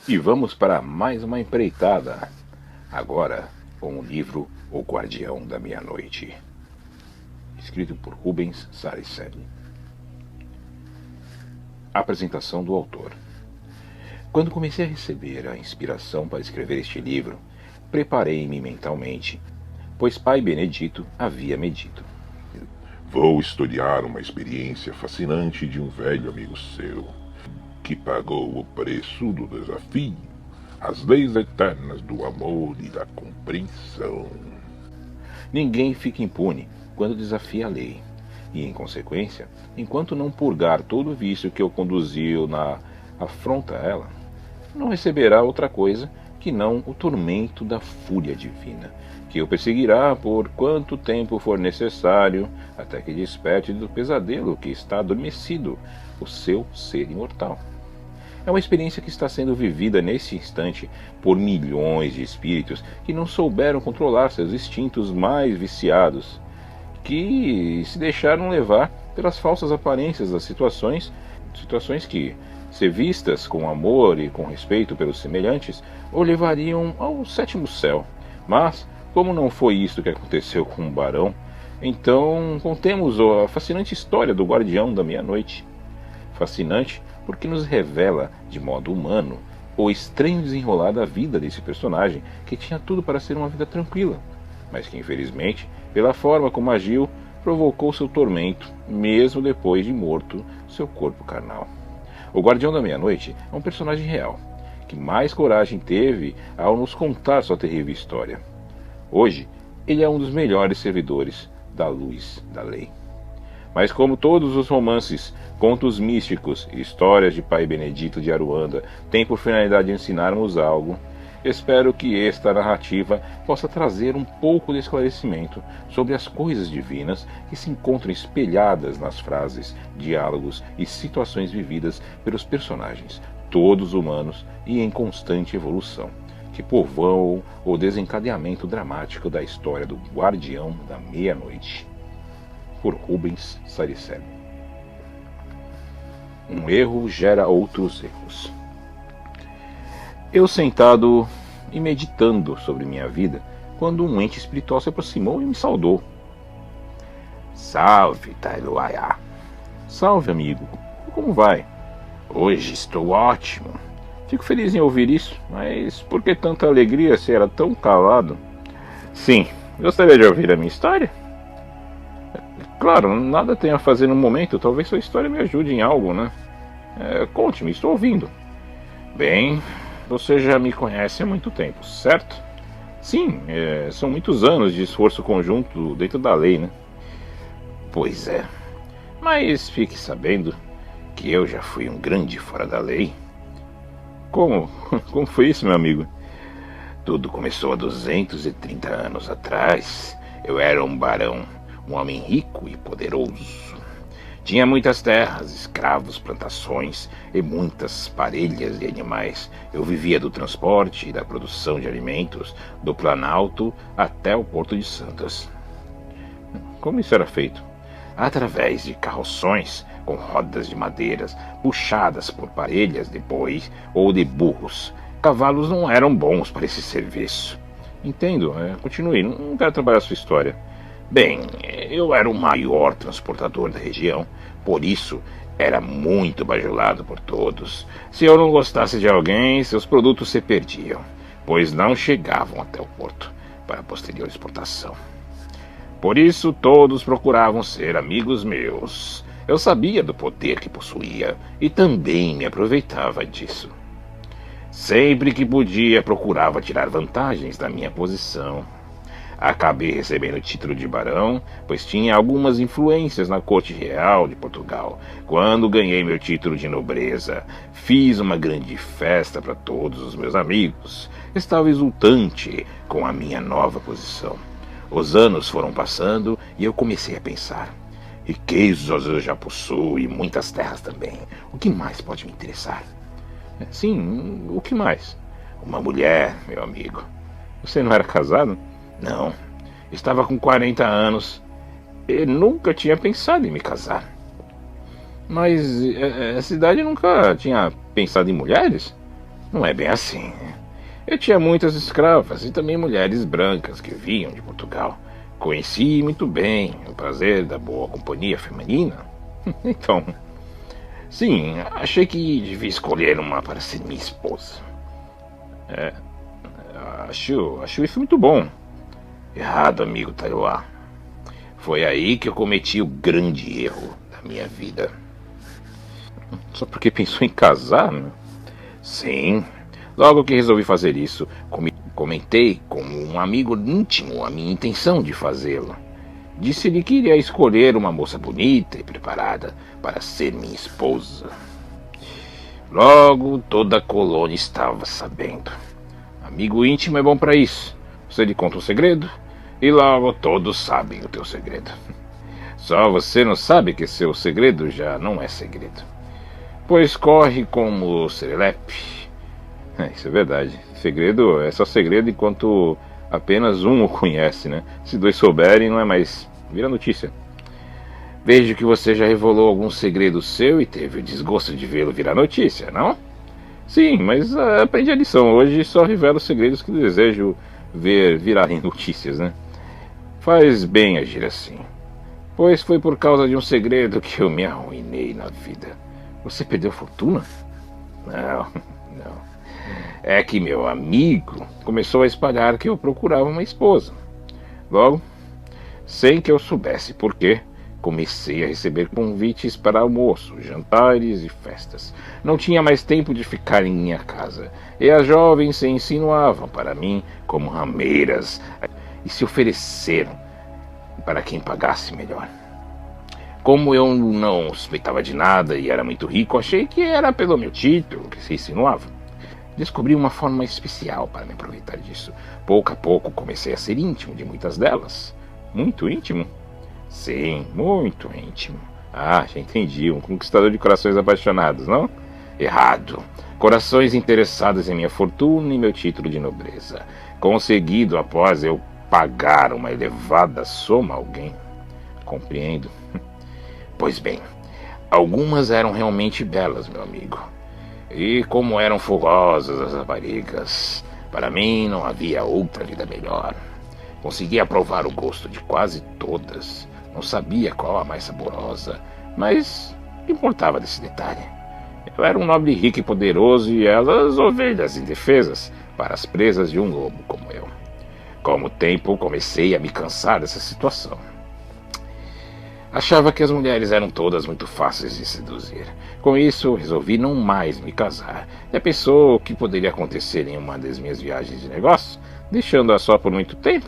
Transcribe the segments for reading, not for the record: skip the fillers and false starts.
E vamos para mais uma empreitada, agora com o livro O Guardião da Meia-Noite, escrito por Rubens Saricelli. Apresentação do autor. Quando comecei a receber a inspiração para escrever este livro, preparei-me mentalmente, pois Pai Benedito havia me dito: vou historiar uma experiência fascinante de um velho amigo seu, que pagou o preço do desafio, as leis eternas do amor e da compreensão. Ninguém fica impune quando desafia a lei, e, em consequência, enquanto não purgar todo o vício que o conduziu na afronta a ela, não receberá outra coisa que não o tormento da fúria divina, que o perseguirá por quanto tempo for necessário, até que desperte do pesadelo que está adormecido o seu ser imortal. É uma experiência que está sendo vivida nesse instante por milhões de espíritos que não souberam controlar seus instintos mais viciados, que se deixaram levar pelas falsas aparências das situações que, se vistas com amor e com respeito pelos semelhantes, o levariam ao sétimo céu. Mas, como não foi isso que aconteceu com o barão, então contemos a fascinante história do Guardião da Meia-Noite. Fascinante porque nos revela, de modo humano, o estranho desenrolar da vida desse personagem que tinha tudo para ser uma vida tranquila, mas que, infelizmente, pela forma como agiu, provocou seu tormento, mesmo depois de morto seu corpo carnal. O Guardião da Meia-Noite é um personagem real, que mais coragem teve ao nos contar sua terrível história. Hoje, ele é um dos melhores servidores da luz da lei. Mas como todos os romances, contos místicos e histórias de Pai Benedito de Aruanda têm por finalidade ensinar-nos algo, espero que esta narrativa possa trazer um pouco de esclarecimento sobre as coisas divinas que se encontram espelhadas nas frases, diálogos e situações vividas pelos personagens, todos humanos e em constante evolução, que povoam o desencadeamento dramático da história do Guardião da Meia-Noite. Por Rubens Saricelli. Um erro gera outros erros. Eu sentado e meditando sobre minha vida, quando um ente espiritual se aproximou e me saudou. Salve, Tailuaya. Salve, amigo. Como vai? Hoje estou ótimo. Fico feliz em ouvir isso, mas por que tanta alegria se era tão calado? Sim, gostaria de ouvir a minha história? Claro, nada tenho a fazer no momento, talvez sua história me ajude em algo, né? Conte-me, estou ouvindo. Bem, você já me conhece há muito tempo, certo? Sim, são muitos anos de esforço conjunto dentro da lei, né? Pois é, mas fique sabendo que eu já fui um grande fora da lei. Como? Como foi isso, meu amigo? Tudo começou há 230 anos atrás. Eu era um barão, um homem rico e poderoso. Tinha muitas terras, escravos, plantações e muitas parelhas de animais. Eu vivia do transporte e da produção de alimentos, do Planalto até o Porto de Santos. Como isso era feito? Através de carroções com rodas de madeiras, puxadas por parelhas de bois ou de burros. Cavalos não eram bons para esse serviço. Entendo, continue, não quero trabalhar a sua história. Bem, eu era o maior transportador da região, por isso era muito bajulado por todos. Se eu não gostasse de alguém, seus produtos se perdiam, pois não chegavam até o porto para posterior exportação. Por isso todos procuravam ser amigos meus. Eu sabia do poder que possuía e também me aproveitava disso. Sempre que podia, procurava tirar vantagens da minha posição. Acabei recebendo o título de barão, pois tinha algumas influências na corte real de Portugal. Quando ganhei meu título de nobreza, fiz uma grande festa para todos os meus amigos. Estava exultante com a minha nova posição. Os anos foram passando e eu comecei a pensar: riquezas eu já possuo e muitas terras também. O que mais pode me interessar? Sim, o que mais? Uma mulher, meu amigo. Você não era casado? Não, estava com 40 anos e nunca tinha pensado em me casar. Mas a cidade nunca tinha pensado em mulheres? Não é bem assim, né? Eu tinha muitas escravas e também mulheres brancas que vinham de Portugal. Conheci muito bem o prazer da boa companhia feminina. Então, sim, achei que devia escolher uma para ser minha esposa. É, acho isso muito bom. Errado, amigo Taiwan. Foi aí que eu cometi o grande erro da minha vida. Só porque pensou em casar, né? Sim. Logo que resolvi fazer isso, comentei com um amigo íntimo a minha intenção de fazê-lo. Disse-lhe que iria escolher uma moça bonita e preparada para ser minha esposa. Logo, toda a colônia estava sabendo. Amigo íntimo é bom para isso. Você lhe conta um segredo e logo todos sabem o teu segredo. Só você não sabe que seu segredo já não é segredo, pois corre como serelepe. Isso é verdade. Segredo é só segredo enquanto apenas um o conhece, né? Se dois souberem, não é mais. Vira notícia. Vejo que você já revelou algum segredo seu e teve o desgosto de vê-lo virar notícia, não? Sim, mas aprendi a lição. Hoje só revelo segredos que desejo ver virarem notícias, né? Faz bem agir assim, pois foi por causa de um segredo que eu me arruinei na vida. Você perdeu fortuna? Não. É que meu amigo começou a espalhar que eu procurava uma esposa. Logo, sem que eu soubesse por quê, comecei a receber convites para almoço, jantares e festas. Não tinha mais tempo de ficar em minha casa, e as jovens se insinuavam para mim como rameiras e se ofereceram para quem pagasse melhor. Como eu não suspeitava de nada e era muito rico, achei que era pelo meu título que se insinuavam. Descobri uma forma especial para me aproveitar disso. Pouco a pouco comecei a ser íntimo de muitas delas. Muito íntimo? Sim, muito íntimo. Ah, já entendi. Um conquistador de corações apaixonados, não? Errado. Corações interessados em minha fortuna e meu título de nobreza. Conseguido após eu pagar uma elevada soma a alguém. Compreendo. Pois bem, algumas eram realmente belas, meu amigo. E como eram fogosas as raparigas, para mim não havia outra vida melhor. Consegui aprovar o gosto de quase todas. Não sabia qual a mais saborosa, mas o que importava desse detalhe? Eu era um nobre rico e poderoso e elas ovelhas indefesas para as presas de um lobo como eu. Com o tempo comecei a me cansar dessa situação. Achava que as mulheres eram todas muito fáceis de seduzir. Com isso, resolvi não mais me casar. Já pensou o que poderia acontecer em uma das minhas viagens de negócio, deixando-a só por muito tempo?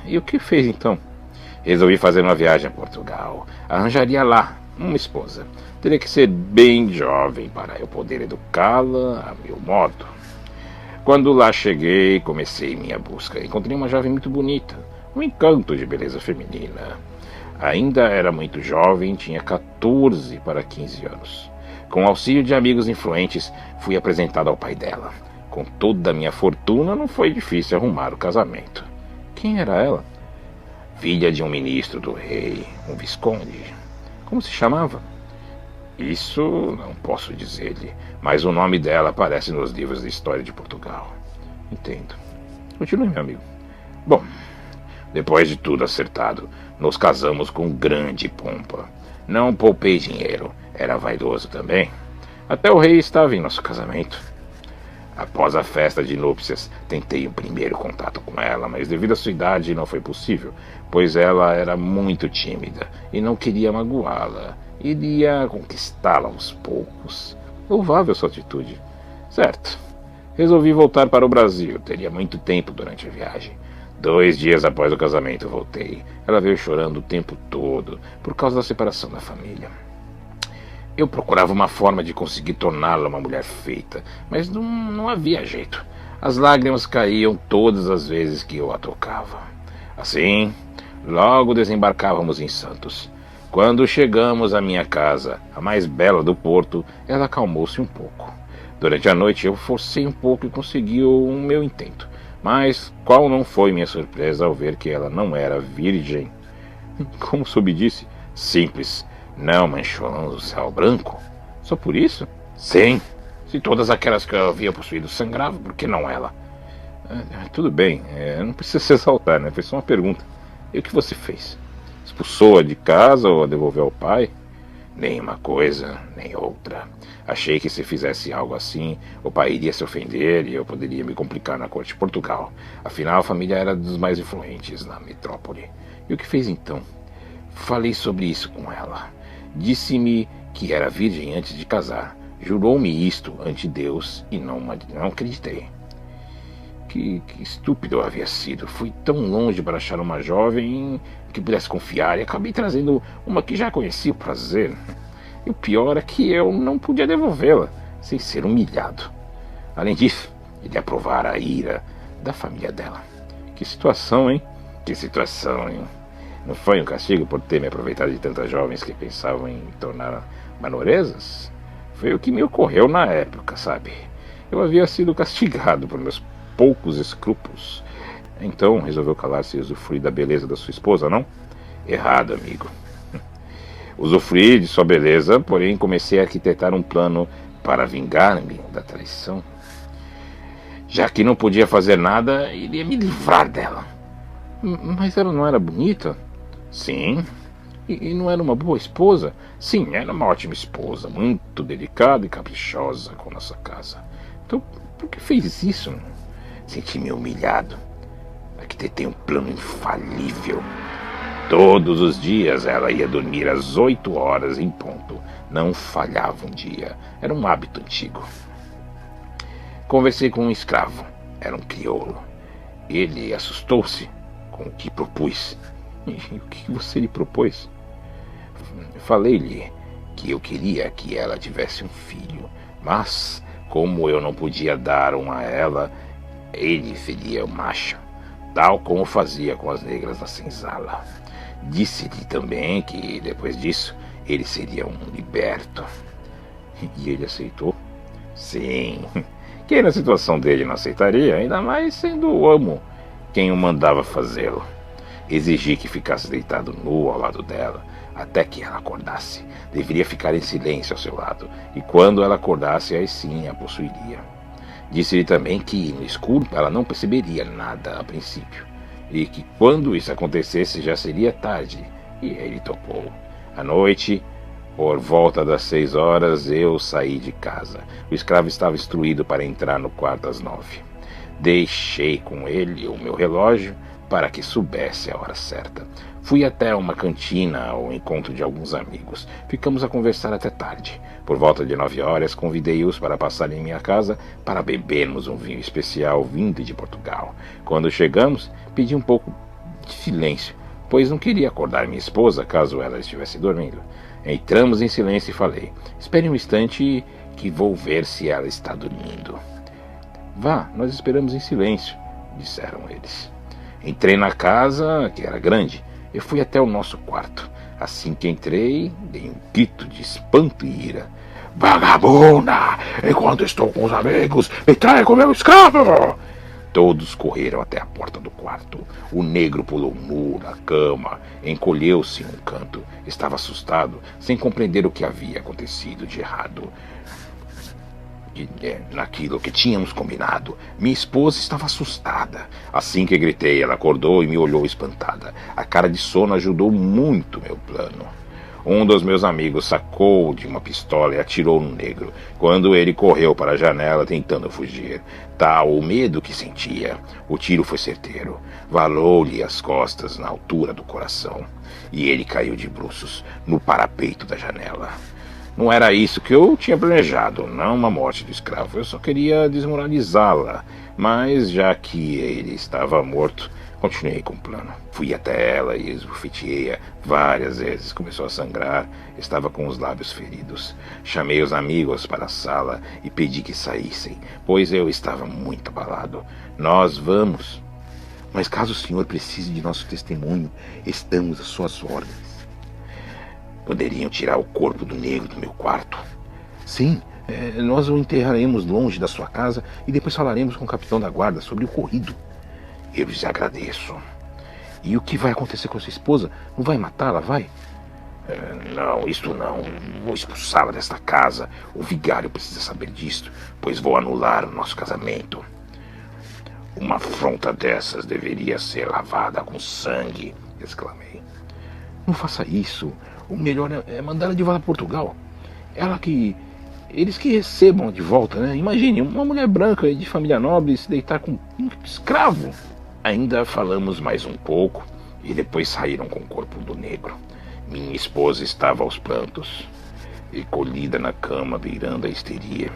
E o que fez então? Resolvi fazer uma viagem a Portugal. Arranjaria lá uma esposa. Teria que ser bem jovem para eu poder educá-la a meu modo. Quando lá cheguei, comecei minha busca. Encontrei uma jovem muito bonita, um encanto de beleza feminina. Ainda era muito jovem, tinha 14 para 15 anos. Com o auxílio de amigos influentes, fui apresentado ao pai dela. Com toda a minha fortuna, não foi difícil arrumar o casamento. Quem era ela? Filha de um ministro do rei, um visconde. Como se chamava? Isso não posso dizer-lhe, mas o nome dela aparece nos livros de história de Portugal. Entendo. Continue, meu amigo. Bom, depois de tudo acertado, nos casamos com grande pompa. Não poupei dinheiro, era vaidoso também. Até o rei estava em nosso casamento. Após a festa de núpcias, tentei um primeiro contato com ela, mas devido à sua idade não foi possível, pois ela era muito tímida e não queria magoá-la. Iria conquistá-la aos poucos. Louvável sua atitude. Certo. Resolvi voltar para o Brasil. Teria muito tempo durante a viagem. 2 dias após o casamento voltei. Ela veio chorando o tempo todo por causa da separação da família. Eu procurava uma forma de conseguir torná-la uma mulher feita, mas não havia jeito. As lágrimas caíam todas as vezes que eu a tocava. Assim, logo desembarcávamos em Santos. Quando chegamos à minha casa, a mais bela do porto, ela acalmou-se um pouco. Durante a noite eu forcei um pouco e consegui o meu intento. Mas qual não foi minha surpresa ao ver que ela não era virgem? Como soube disse? Simples. Não manchou o céu branco? Só por isso? Sim. Se todas aquelas que eu havia possuído sangravam, por que não ela? Tudo bem, não precisa se exaltar, né? Foi só uma pergunta. E o que você fez? Expulsou-a de casa ou a devolveu ao pai? Nem uma coisa, nem outra. Achei que se fizesse algo assim, o pai iria se ofender e eu poderia me complicar na corte de Portugal. Afinal, a família era dos mais influentes na metrópole. E o que fez então? Falei sobre isso com ela. Disse-me que era virgem antes de casar. Jurou-me isto ante Deus e não acreditei. Que estúpido eu havia sido. Fui tão longe para achar uma jovem que pudesse confiar e acabei trazendo uma que já conhecia o prazer. E o pior é que eu não podia devolvê-la sem ser humilhado. Além disso, ele aprovar a ira da família dela. Que situação, hein? Que situação, hein? Não foi um castigo por ter me aproveitado de tantas jovens que pensavam em me tornar manorezas? Foi o que me ocorreu na época, sabe? Eu havia sido castigado por meus poucos escrúpulos. Então resolveu calar-se e usufruir da beleza da sua esposa, não? Errado, amigo. Usufruí de sua beleza, porém comecei a arquitetar um plano para vingar-me da traição. Já que não podia fazer nada, iria me livrar dela. Mas ela não era bonita? Sim. E não era uma boa esposa? Sim, era uma ótima esposa, muito delicada e caprichosa com nossa casa. Então, por que fez isso? Senti-me humilhado. Arquitetei um plano infalível. Todos os dias ela ia dormir às 8 horas em ponto. Não falhava um dia. Era um hábito antigo. Conversei com um escravo. Era um crioulo. Ele assustou-se com o que propus. E o que você lhe propôs? Falei-lhe que eu queria que ela tivesse um filho, mas como eu não podia dar um a ela, ele seria o macho, tal como fazia com as negras da senzala. Disse-lhe também que depois disso ele seria um liberto. E ele aceitou? Sim. Quem na situação dele não aceitaria, ainda mais sendo o amo quem o mandava fazê-lo. Exigi que ficasse deitado nu ao lado dela, até que ela acordasse. Deveria ficar em silêncio ao seu lado, e quando ela acordasse, aí sim a possuiria. Disse-lhe também que, no escuro, ela não perceberia nada a princípio, e que quando isso acontecesse já seria tarde, e ele topou. À noite, por volta das 6 horas, eu saí de casa. O escravo estava instruído para entrar no quarto às 9. Deixei com ele o meu relógio para que soubesse a hora certa. Fui até uma cantina ao encontro de alguns amigos. Ficamos a conversar até tarde. Por volta de 9 horas, convidei-os para passar em minha casa para bebermos um vinho especial vindo de Portugal. Quando chegamos, pedi um pouco de silêncio, pois não queria acordar minha esposa caso ela estivesse dormindo. Entramos em silêncio e falei: espere um instante que vou ver se ela está dormindo. Vá, nós esperamos em silêncio, disseram eles. Entrei na casa, que era grande, e fui até o nosso quarto. Assim que entrei, dei um grito de espanto e ira. Vagabunda! Enquanto estou com os amigos, me traga o meu escravo! Todos correram até a porta do quarto. O negro pulou nu na cama, encolheu-se em um canto. Estava assustado, sem compreender o que havia acontecido de errado naquilo que tínhamos combinado. Minha esposa estava assustada. Assim que gritei, ela acordou e me olhou espantada. A cara de sono ajudou muito meu plano. Um dos meus amigos sacou de uma pistola e atirou no negro, quando ele correu para a janela tentando fugir. Tal o medo que sentia. O tiro foi certeiro. Valou-lhe as costas na altura do coração. E ele caiu de bruços no parapeito da janela. Não era isso que eu tinha planejado, não uma morte do escravo. Eu só queria desmoralizá-la. Mas já que ele estava morto, continuei com o plano. Fui até ela e esbofeteei-a várias vezes. Começou a sangrar, estava com os lábios feridos. Chamei os amigos para a sala e pedi que saíssem, pois eu estava muito abalado. Nós vamos. Mas caso o senhor precise de nosso testemunho, estamos às suas ordens. Poderiam tirar o corpo do negro do meu quarto? Sim, nós o enterraremos longe da sua casa e depois falaremos com o capitão da guarda sobre o ocorrido. Eu lhes agradeço. E o que vai acontecer com a sua esposa? Não vai matá-la, vai? Não, isto não. Vou expulsá-la desta casa. O vigário precisa saber disto, pois vou anular o nosso casamento. Uma afronta dessas deveria ser lavada com sangue, exclamei. Não faça isso. O melhor é mandá-la de volta a Portugal. Eles que recebam de volta, né? Imagine, uma mulher branca de família nobre se deitar com um escravo. Ainda falamos mais um pouco e depois saíram com o corpo do negro. Minha esposa estava aos prantos, encolhida na cama, beirando a histeria.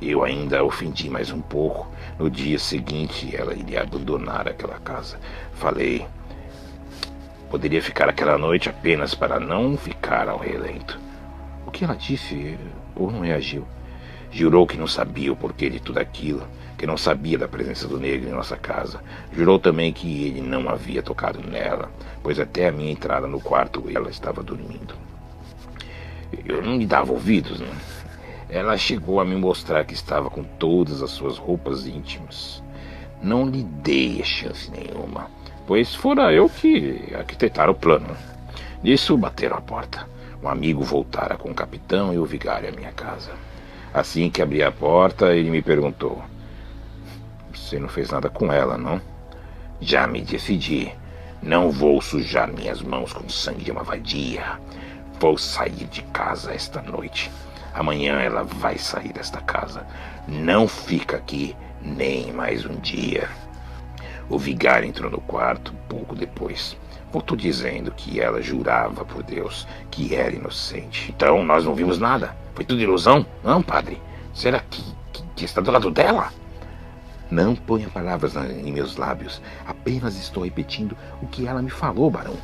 Eu ainda ofendi mais um pouco. No dia seguinte, ela iria abandonar aquela casa. Falei, poderia ficar aquela noite apenas para não ficar ao relento. O que ela disse ou não reagiu? Jurou que não sabia o porquê de tudo aquilo, que não sabia da presença do negro em nossa casa. Jurou também que ele não havia tocado nela, pois até a minha entrada no quarto ela estava dormindo. Eu não lhe dava ouvidos, né? Ela chegou a me mostrar que estava com todas as suas roupas íntimas. Não lhe dei chance nenhuma, pois fora eu que arquitetara o plano. Nisso bateram a porta. Um amigo voltara com o capitão e o vigário à minha casa. Assim que abri a porta, ele me perguntou: você não fez nada com ela, não? Já me decidi. Não vou sujar minhas mãos com sangue de uma vadia. Vou sair de casa esta noite. Amanhã ela vai sair desta casa. Não fica aqui nem mais um dia. O vigário entrou no quarto pouco depois. Voltou dizendo que ela jurava por Deus que era inocente. Então nós não vimos nada. Foi tudo ilusão? Não, padre. Será que está do lado dela? Não ponha palavras em meus lábios. Apenas estou repetindo o que ela me falou, barão.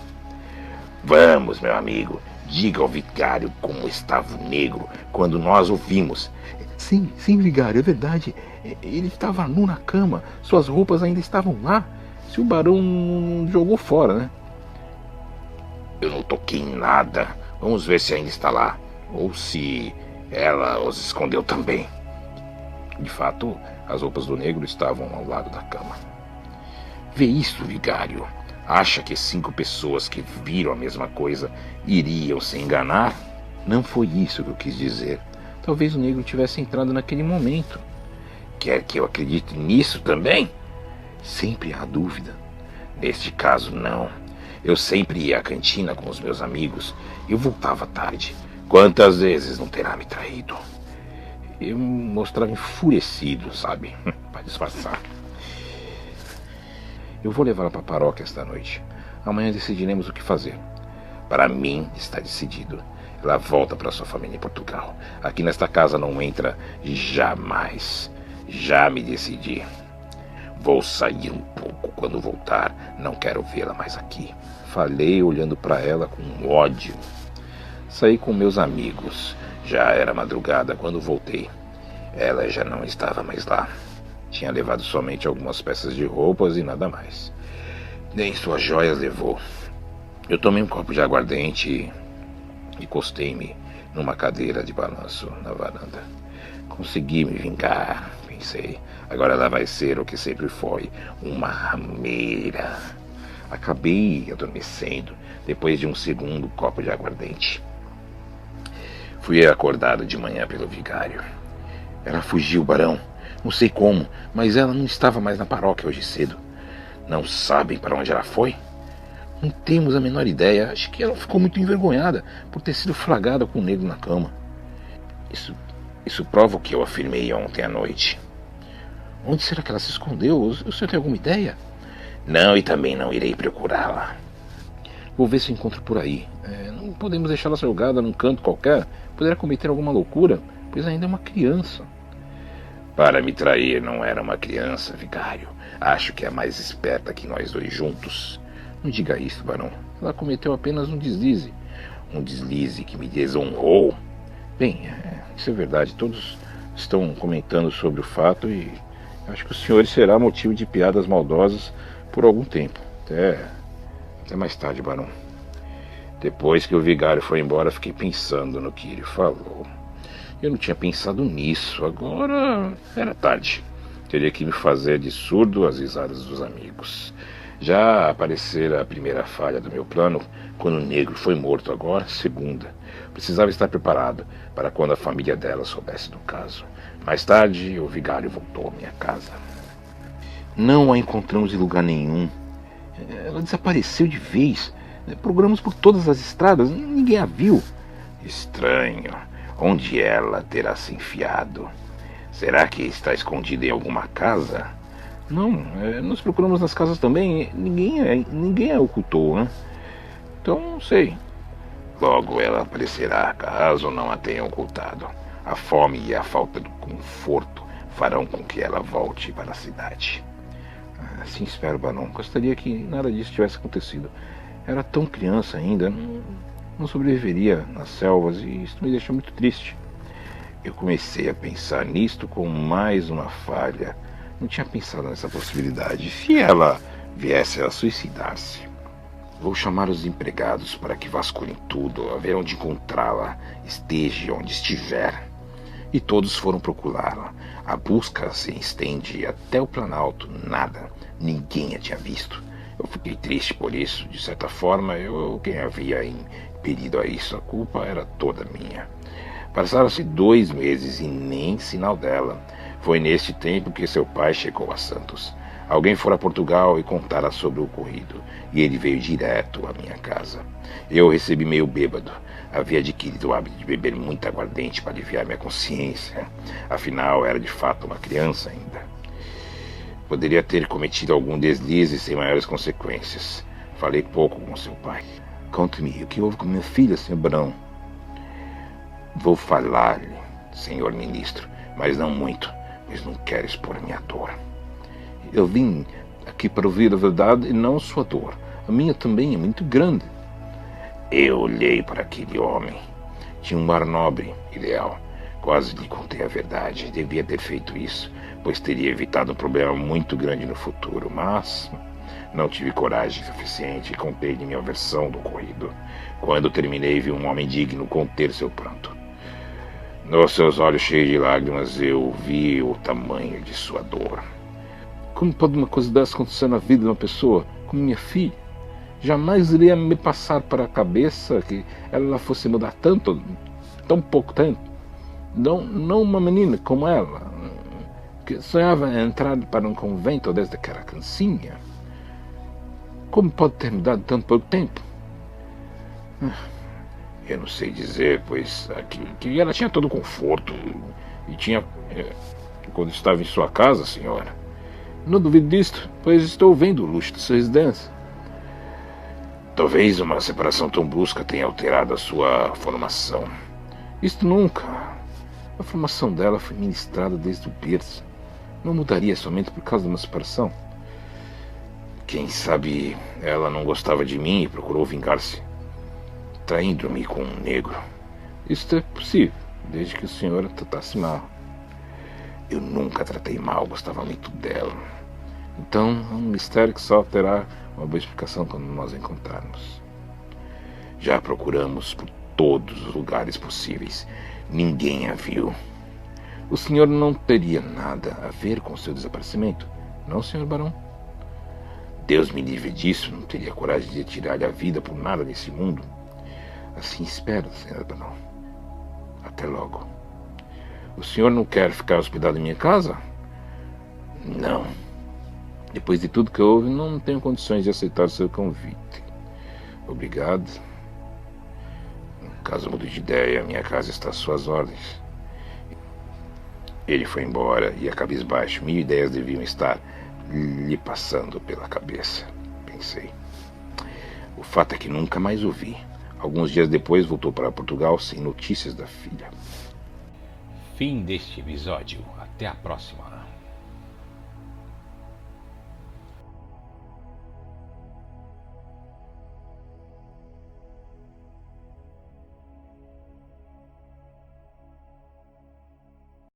Vamos, meu amigo. Diga ao vigário como estava o negro quando nós o vimos. Sim, vigário, é verdade. Ele estava nu na cama. Suas roupas ainda estavam lá. Se o barão não jogou fora, né? Eu não toquei em nada. Vamos ver se ainda está lá. Ou se ela os escondeu também. De fato, as roupas do negro estavam ao lado da cama. Vê isso, vigário. Acha que 5 pessoas que viram a mesma coisa iriam se enganar? Não foi isso que eu quis dizer. Talvez o negro tivesse entrado naquele momento. Quer que eu acredite nisso também? Sempre há dúvida. Neste caso, não. Eu sempre ia à cantina com os meus amigos e eu voltava tarde. Quantas vezes não terá me traído? Eu me mostrava enfurecido, sabe? Para disfarçar. Eu vou levá-la para a paróquia esta noite. Amanhã decidiremos o que fazer. Para mim, está decidido. Ela volta para sua família em Portugal. Aqui nesta casa não entra jamais. Já me decidi. Vou sair um pouco quando voltar. Não quero vê-la mais aqui. Falei olhando para ela com ódio. Saí com meus amigos. Já era madrugada quando voltei. Ela já não estava mais lá. Tinha levado somente algumas peças de roupas e nada mais. Nem suas joias levou. Eu tomei um copo de aguardente e encostei-me numa cadeira de balanço na varanda. Consegui me vingar, pensei. Agora ela vai ser o que sempre foi, uma rameira. Acabei adormecendo depois de um segundo copo de aguardente. Fui acordado de manhã pelo vigário. Ela fugiu, barão. Não sei como, mas ela não estava mais na paróquia hoje cedo. Não sabem para onde ela foi? Não temos a menor ideia. Acho que ela ficou muito envergonhada por ter sido flagrada com o negro na cama. Isso prova o que eu afirmei ontem à noite. Onde será que ela se escondeu? O senhor tem alguma ideia? Não, e também não irei procurá-la. Vou ver se encontro por aí. Não podemos deixá-la jogada num canto qualquer. Poderá cometer alguma loucura, pois ainda é uma criança. Para me trair não era uma criança, vigário. Acho que é mais esperta que nós dois juntos. Não diga isso, barão. Ela cometeu apenas um deslize. Um deslize que me desonrou. Bem, isso é verdade. Todos estão comentando sobre o fato e acho que o senhor será motivo de piadas maldosas por algum tempo. Até mais tarde, barão. Depois que o vigário foi embora, fiquei pensando no que ele falou. Eu não tinha pensado nisso. Agora era tarde. Teria que me fazer de surdo às risadas dos amigos. Já aparecera a primeira falha do meu plano quando o negro foi morto, agora a segunda. Precisava estar preparado para quando a família dela soubesse do caso. Mais tarde, o vigário voltou à minha casa. Não a encontramos em lugar nenhum. Ela desapareceu de vez. Procuramos por todas as estradas, ninguém a viu. Estranho. Onde ela terá se enfiado? Será que está escondida em alguma casa? Não, nós procuramos nas casas também. Ninguém a ocultou, né? Então, não sei. Logo ela aparecerá, caso não a tenham ocultado. A fome e a falta de conforto farão com que ela volte para a cidade. Assim espero, Barão. Gostaria que nada disso tivesse acontecido. Era tão criança ainda, não sobreviveria nas selvas e isso me deixou muito triste. Eu comecei a pensar nisto com mais uma falha. Não tinha pensado nessa possibilidade. Se ela viesse a suicidar-se? Vou chamar os empregados para que vasculhem tudo, a ver onde encontrá-la, esteja onde estiver. E todos foram procurá-la. A busca se estende até o Planalto. Nada. Ninguém a tinha visto. Eu fiquei triste por isso. De certa forma, quem havia impedido a isso. A culpa era toda minha. Passaram-se 2 meses e nem sinal dela. Foi neste tempo que seu pai chegou a Santos. Alguém fora a Portugal e contara sobre o ocorrido, e ele veio direto à minha casa. Eu o recebi meio bêbado. Havia adquirido o hábito de beber muita aguardente para aliviar minha consciência. Afinal, era de fato uma criança ainda. Poderia ter cometido algum deslize sem maiores consequências. Falei pouco com seu pai. Conte-me, o que houve com minha filha, Sr. Barão? Vou falar-lhe, senhor ministro, mas não muito, pois não quero expor minha dor. Eu vim aqui para ouvir a verdade e não sua dor. A minha também é muito grande. Eu olhei para aquele homem. Tinha um ar nobre, ideal. Quase lhe contei a verdade. Devia ter feito isso, pois teria evitado um problema muito grande no futuro. Mas não tive coragem suficiente e contei-lhe minha versão do ocorrido. Quando terminei, vi um homem digno conter seu pranto. Nos seus olhos cheios de lágrimas, eu vi o tamanho de sua dor. Como pode uma coisa dessa acontecer na vida de uma pessoa como minha filha? Jamais iria me passar para a cabeça que ela fosse mudar tanto, tão pouco tempo. Não uma menina como ela, que sonhava em entrar para um convento desde que era criancinha. Como pode ter mudado tanto pouco tempo? Eu não sei dizer, pois que ela tinha todo o conforto e tinha... Quando estava em sua casa, senhora. Não duvido disto, pois estou vendo o luxo de sua residência. Talvez uma separação tão brusca tenha alterado a sua formação. Isto nunca. A formação dela foi ministrada desde o berço. Não mudaria somente por causa de uma separação. Quem sabe ela não gostava de mim e procurou vingar-se, traindo-me com um negro. Isto é possível, desde que o senhor a tratasse mal. Eu nunca tratei mal, gostava muito dela. Então é um mistério que só terá uma boa explicação quando nós a encontrarmos. Já procuramos por todos os lugares possíveis. Ninguém a viu. O senhor não teria nada a ver com o seu desaparecimento, não, senhor Barão? Deus me livre disso. Não teria coragem de tirar-lhe a vida por nada nesse mundo. Assim espero, senhor Barão. Até logo. O senhor não quer ficar hospedado em minha casa? Não. Depois de tudo que houve, não tenho condições de aceitar o seu convite. Obrigado. Caso mude de ideia, minha casa está às suas ordens. Ele foi embora e, a cabisbaixo, 1000 ideias deviam estar lhe passando pela cabeça, pensei. O fato é que nunca mais o vi. Alguns dias depois voltou para Portugal sem notícias da filha. Fim deste episódio. Até a próxima.